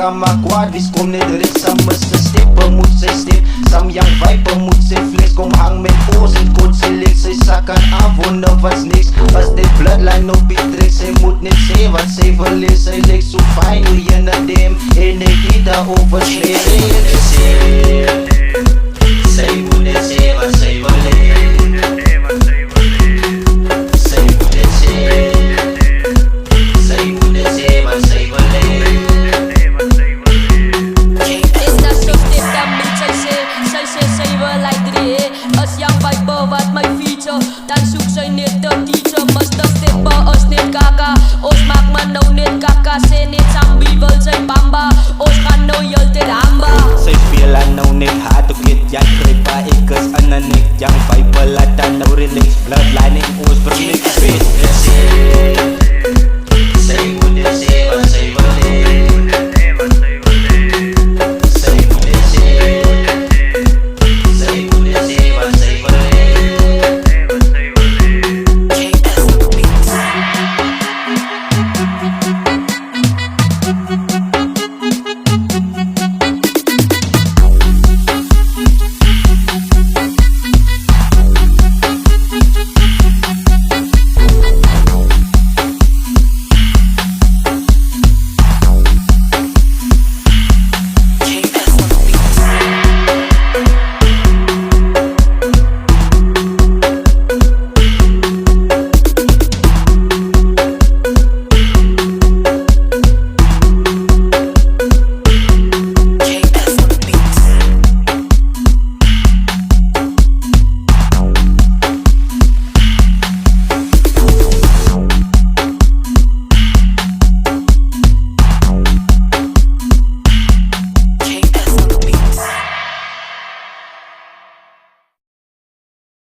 kan maar kwaad wees, kom net rechts aan Mr. Stipper moet sy stip. Sam young viper moet sy flex, kom hang met oors en kot sy lik. Sy sak aan aanwonder was niks, as dit bloodline op die trek. Sy moet net sê wat sy wil is, sy lik so fijn hoe jy na dem. En ek die daar oversleep. Sy moet net sê wat sy wil is. Dan soek sy net een teacher, Mr. Stipper is net kaka. Ons maak maar nou net kaka, sê net Sambi wil sy bamba. Ons gaan nou heeltyd hamba. Sy speel aan nou net hard, ook het Jan Kruipa, ek is aan een nek. Young Viper laat dan nou relax, bloodline en ons bring niks fit.